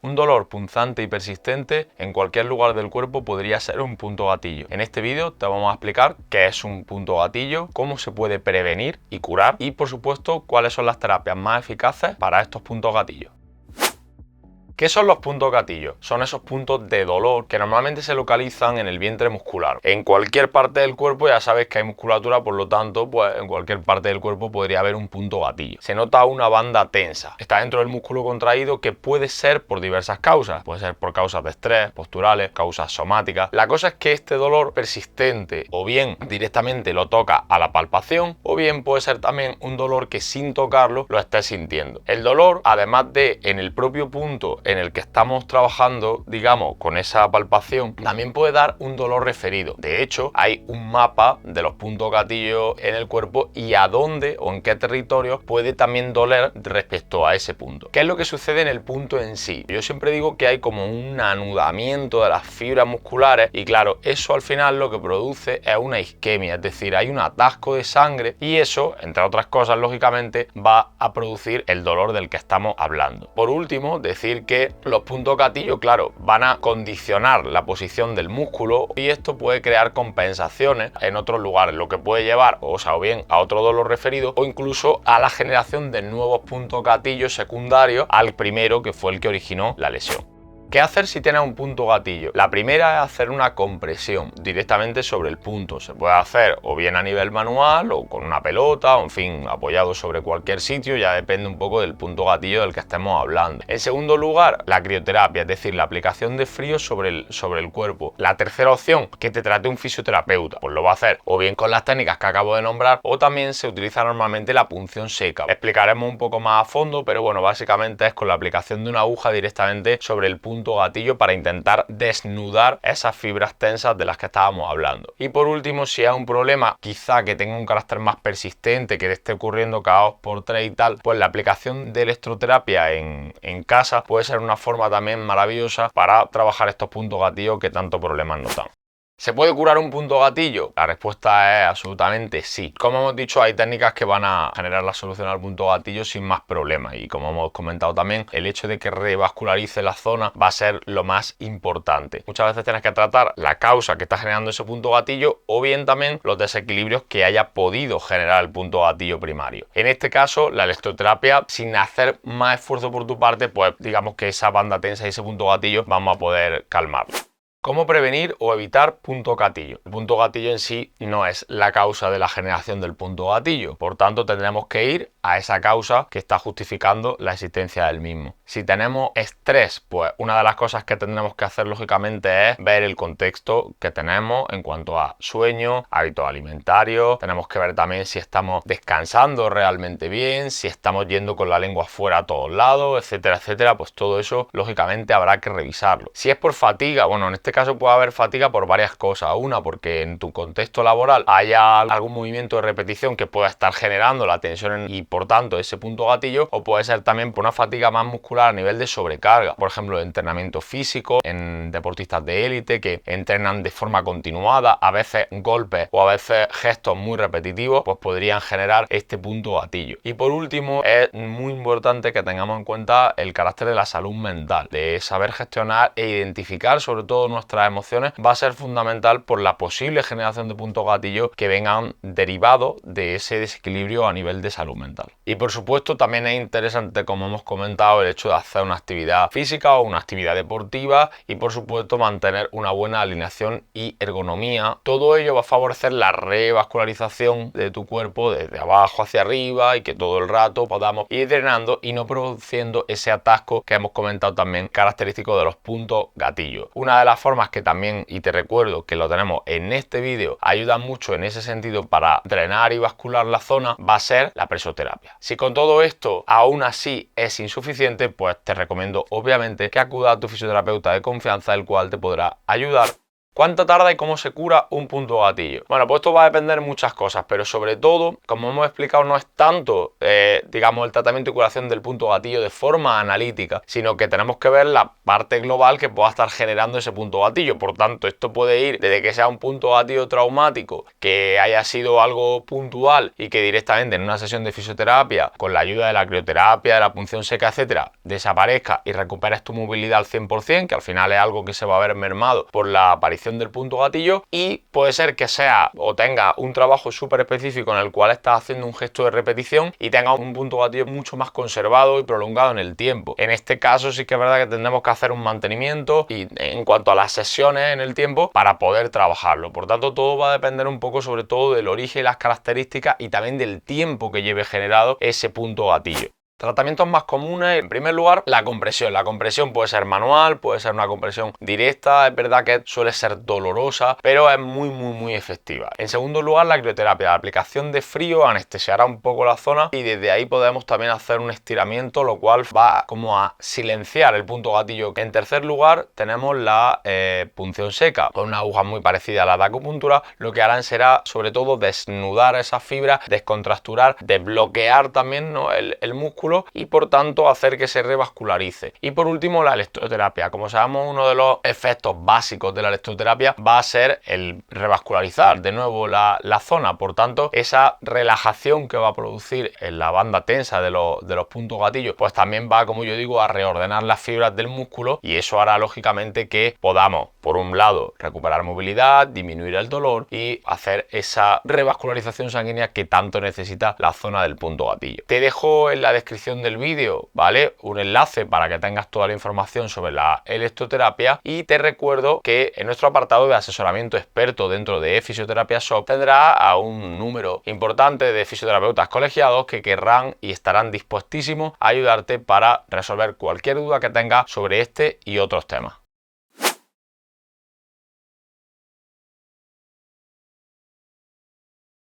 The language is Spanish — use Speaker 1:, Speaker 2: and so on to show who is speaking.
Speaker 1: Un dolor punzante y persistente en cualquier lugar del cuerpo podría ser un punto gatillo. En este vídeo te vamos a explicar qué es un punto gatillo, cómo se puede prevenir y curar y, por supuesto, cuáles son las terapias más eficaces para estos puntos gatillos. ¿Qué son los puntos gatillos? Son esos puntos de dolor que normalmente se localizan en el vientre muscular. En cualquier parte del cuerpo ya sabes que hay musculatura, por lo tanto, pues en cualquier parte del cuerpo podría haber un punto gatillo. Se nota una banda tensa. Está dentro del músculo contraído, que puede ser por diversas causas. Puede ser por causas de estrés, posturales, causas somáticas. La cosa es que este dolor persistente o bien directamente lo toca a la palpación o bien puede ser también un dolor que sin tocarlo lo estés sintiendo. El dolor, además de en el propio punto en el que estamos trabajando, digamos, con esa palpación, también puede dar un dolor referido. De hecho, hay un mapa de los puntos gatillos en el cuerpo y a dónde o en qué territorio puede también doler respecto a ese punto. ¿Qué es lo que sucede en el punto en sí? Yo siempre digo que hay como un anudamiento de las fibras musculares y claro, eso al final lo que produce es una isquemia, es decir, hay un atasco de sangre y eso, entre otras cosas, lógicamente, va a producir el dolor del que estamos hablando. Por último, decir que los puntos gatillo, claro, van a condicionar la posición del músculo y esto puede crear compensaciones en otros lugares, lo que puede llevar, o bien a otro dolor referido o incluso a la generación de nuevos puntos gatillo secundarios al primero que fue el que originó la lesión. ¿Qué hacer si tienes un punto gatillo? La primera es hacer una compresión directamente sobre el punto. Se puede hacer o bien a nivel manual o con una pelota, o en fin, apoyado sobre cualquier sitio, ya depende un poco del punto gatillo del que estemos hablando. En segundo lugar, la crioterapia, es decir, la aplicación de frío sobre el cuerpo. La tercera opción, que te trate un fisioterapeuta, pues lo va a hacer o bien con las técnicas que acabo de nombrar o también se utiliza normalmente la punción seca. Explicaremos un poco más a fondo, pero bueno, básicamente es con la aplicación de una aguja directamente sobre el punto gatillo para intentar desnudar esas fibras tensas de las que estábamos hablando. Y por último, si es un problema quizá que tenga un carácter más persistente, que te esté ocurriendo cada 2x3 y tal, pues la aplicación de electroterapia en casa puede ser una forma también maravillosa para trabajar estos puntos gatillos que tanto problemas nos dan. ¿Se puede curar un punto gatillo? La respuesta es absolutamente sí. Como hemos dicho, hay técnicas que van a generar la solución al punto gatillo sin más problemas y como hemos comentado también, el hecho de que revascularice la zona va a ser lo más importante. Muchas veces tienes que tratar la causa que está generando ese punto gatillo o bien también los desequilibrios que haya podido generar el punto gatillo primario. En este caso, la electroterapia, sin hacer más esfuerzo por tu parte, pues digamos que esa banda tensa y ese punto gatillo vamos a poder calmarlo. ¿Cómo prevenir o evitar punto gatillo? El punto gatillo en sí no es la causa de la generación del punto gatillo, por tanto tendremos que ir a esa causa que está justificando la existencia del mismo. Si tenemos estrés, pues una de las cosas que tendremos que hacer lógicamente es ver el contexto que tenemos en cuanto a sueño, hábitos alimentarios, tenemos que ver también si estamos descansando realmente bien, si estamos yendo con la lengua fuera a todos lados, etcétera, etcétera, pues todo eso lógicamente habrá que revisarlo. Si es por fatiga, bueno, en este caso puede haber fatiga por varias cosas. Una, porque en tu contexto laboral haya algún movimiento de repetición que pueda estar generando la tensión y por tanto ese punto gatillo, o puede ser también por una fatiga más muscular a nivel de sobrecarga, por ejemplo, de entrenamiento físico, en deportistas de élite que entrenan de forma continuada, a veces golpes o a veces gestos muy repetitivos, pues podrían generar este punto gatillo. Y por último, es muy importante que tengamos en cuenta el carácter de la salud mental, de saber gestionar e identificar sobre todo nuestras emociones. Va a ser fundamental por la posible generación de puntos gatillo que vengan derivados de ese desequilibrio a nivel de salud mental. Y por supuesto también es interesante, como hemos comentado, el hecho de hacer una actividad física o una actividad deportiva y por supuesto mantener una buena alineación y ergonomía. Todo ello va a favorecer la revascularización de tu cuerpo desde abajo hacia arriba y que todo el rato podamos ir drenando y no produciendo ese atasco que hemos comentado también característico de los puntos gatillo. Una de las formas que también, y te recuerdo que lo tenemos en este vídeo, ayuda mucho en ese sentido para drenar y vascular la zona, va a ser la presoterapia. Si con todo esto aún así es insuficiente, pues te recomiendo obviamente que acudas a tu fisioterapeuta de confianza, el cual te podrá ayudar ¿Cuánto tarda y cómo se cura un punto gatillo? Bueno, pues esto va a depender de muchas cosas, pero sobre todo, como hemos explicado, no es tanto, digamos, el tratamiento y curación del punto gatillo de forma analítica, sino que tenemos que ver la parte global que pueda estar generando ese punto gatillo. Por tanto, esto puede ir desde que sea un punto gatillo traumático, que haya sido algo puntual y que directamente en una sesión de fisioterapia, con la ayuda de la crioterapia, de la punción seca, etcétera, desaparezca y recuperes tu movilidad al 100%, que al final es algo que se va a ver mermado por la aparición del punto gatillo. Y puede ser que sea o tenga un trabajo súper específico en el cual estás haciendo un gesto de repetición y tenga un punto gatillo mucho más conservado y prolongado en el tiempo. En este caso sí que es verdad que tendremos que hacer un mantenimiento y en cuanto a las sesiones en el tiempo para poder trabajarlo. Por tanto, todo va a depender un poco sobre todo del origen y las características y también del tiempo que lleve generado ese punto gatillo. Tratamientos más comunes, en primer lugar, la compresión. La compresión puede ser manual, puede ser una compresión directa, es verdad que suele ser dolorosa, pero es muy efectiva. En segundo lugar, la crioterapia. La aplicación de frío anestesiará un poco la zona y desde ahí podemos también hacer un estiramiento, lo cual va como a silenciar el punto gatillo. En tercer lugar, tenemos la punción seca, con una aguja muy parecida a la de acupuntura. Lo que harán será, sobre todo, desnudar esas fibras, descontracturar, desbloquear también, ¿no?, el músculo y por tanto hacer que se revascularice. Y por último, la electroterapia. Como sabemos, uno de los efectos básicos de la electroterapia va a ser el revascularizar de nuevo la zona. Por tanto, esa relajación que va a producir en la banda tensa de los puntos gatillos, pues también va, como yo digo, a reordenar las fibras del músculo y eso hará lógicamente que podamos, por un lado, recuperar movilidad, disminuir el dolor y hacer esa revascularización sanguínea que tanto necesita la zona del punto gatillo. Te dejo en la descripción del vídeo, ¿vale?, un enlace para que tengas toda la información sobre la electroterapia y te recuerdo que en nuestro apartado de asesoramiento experto dentro de Fisioterapia Shop tendrás a un número importante de fisioterapeutas colegiados que querrán y estarán dispuestísimos a ayudarte para resolver cualquier duda que tengas sobre este y otros temas.